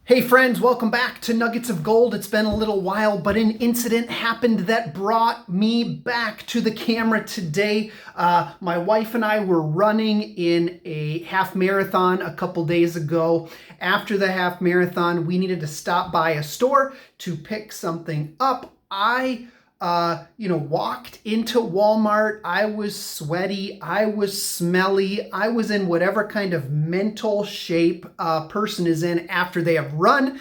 Hey friends, welcome back to Nuggets of Gold. It's been a little while, but an incident happened that brought me back to the camera today. My wife and I were running in a half marathon a couple days ago. After the half marathon, we needed to stop by a store to pick something up. I walked into Walmart. I was sweaty. I was smelly. I was in whatever kind of mental shape a person is in after they have run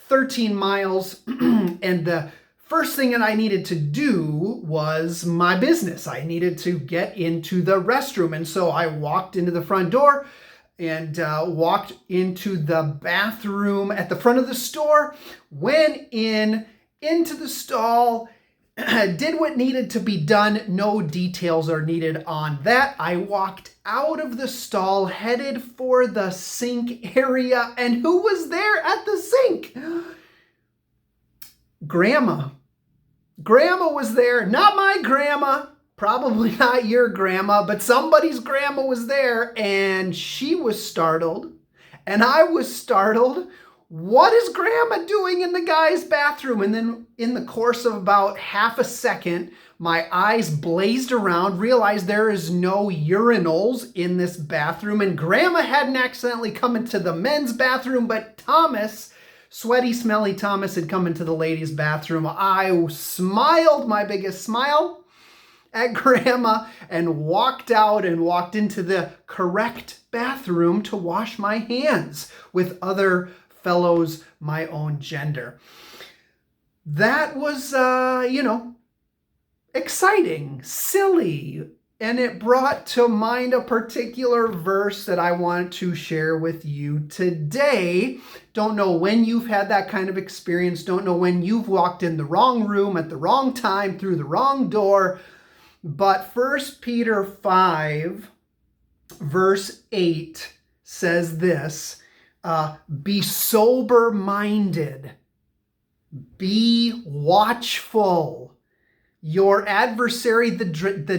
13 miles. And the first thing that I needed to do was my business. I needed to get into the restroom. And so I walked into the front door and walked into the bathroom at the front of the store, went into the stall, did what needed to be done. No details are needed on that. I walked out of the stall, headed for the sink area, and who was there at the sink? Grandma. Grandma was there. Not my grandma, probably not your grandma, but somebody's grandma was there, and she was startled, and I was startled. What is grandma doing in the guy's bathroom? And then in the course of about half a second, my eyes blazed around, realized there is no urinals in this bathroom, and grandma hadn't accidentally come into the men's bathroom, but Thomas, sweaty, smelly Thomas, had come into the ladies' bathroom. I smiled my biggest smile at grandma and walked out and walked into the correct bathroom to wash my hands with other fellows my own gender. That was, exciting, silly, and it brought to mind a particular verse that I want to share with you today. Don't know when you've had that kind of experience. Don't know when you've walked in the wrong room at the wrong time through the wrong door. But 1 Peter 5, verse 8 says this, be sober-minded, be watchful. Your adversary, the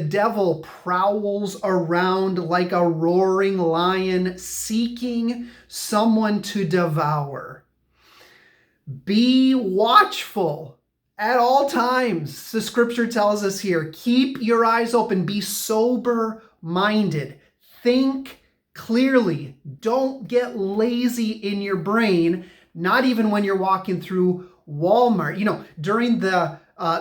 devil, prowls around like a roaring lion, seeking someone to devour. Be watchful at all times. The scripture tells us here, keep your eyes open, be sober-minded, think clearly. Don't get lazy in your brain, not even when you're walking through Walmart. During the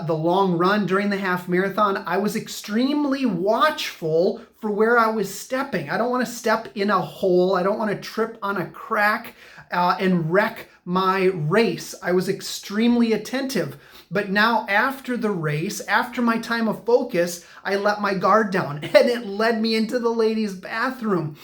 long run, during the half marathon, I was extremely watchful for where I was stepping. I don't want to step in a hole. I don't want to trip on a crack and wreck my race. I was extremely attentive. But now after the race, after my time of focus, I let my guard down and it led me into the ladies' bathroom.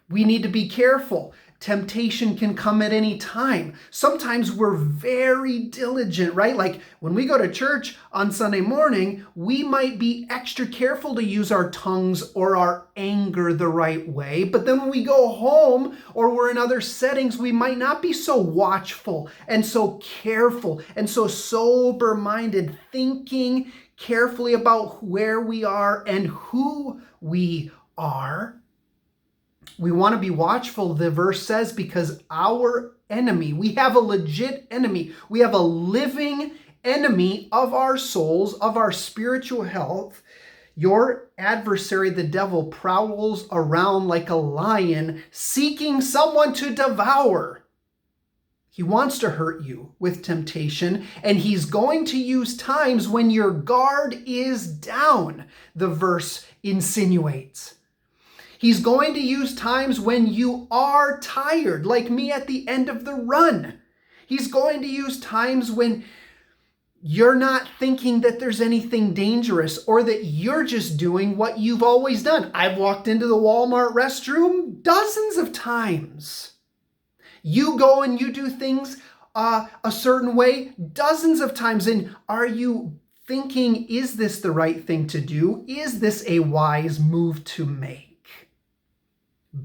We need to be careful. Temptation can come at any time. Sometimes we're very diligent, right? Like when we go to church on Sunday morning, we might be extra careful to use our tongues or our anger the right way. But then when we go home or we're in other settings, we might not be so watchful and so careful and so sober-minded, thinking carefully about where we are and who we are. We want to be watchful, the verse says, because our enemy, we have a legit enemy. We have a living enemy of our souls, of our spiritual health. Your adversary, the devil, prowls around like a lion, seeking someone to devour. He wants to hurt you with temptation, and he's going to use times when your guard is down, the verse insinuates. He's going to use times when you are tired, like me at the end of the run. He's going to use times when you're not thinking that there's anything dangerous or that you're just doing what you've always done. I've walked into the Walmart restroom dozens of times. You go and you do things a certain way dozens of times. And are you thinking, is this the right thing to do? Is this a wise move to make?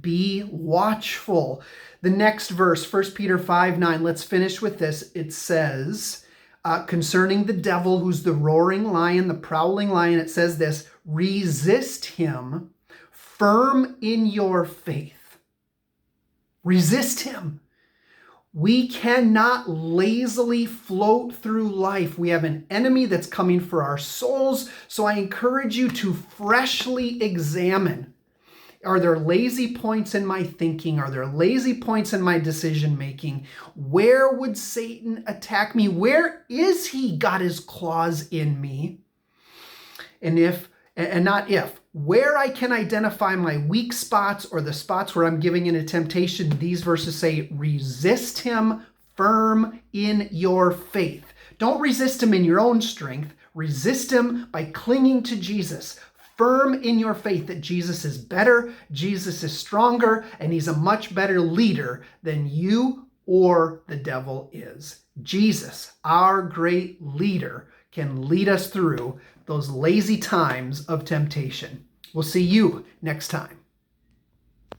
Be watchful. The next verse, 1 Peter 5:9, let's finish with this. It says, concerning the devil, who's the roaring lion, the prowling lion, it says this, resist him, firm in your faith. Resist him. We cannot lazily float through life. We have an enemy that's coming for our souls. So I encourage you to freshly examine. Are there lazy points in my thinking? Are there lazy points in my decision making? Where would Satan attack me? Where is he got his claws in me? Where I can identify my weak spots or the spots where I'm giving in a temptation, these verses say, resist him firm in your faith. Don't resist him in your own strength. Resist him by clinging to Jesus. Firm in your faith that Jesus is better, Jesus is stronger, and he's a much better leader than you or the devil is. Jesus, our great leader, can lead us through those lazy times of temptation. We'll see you next time.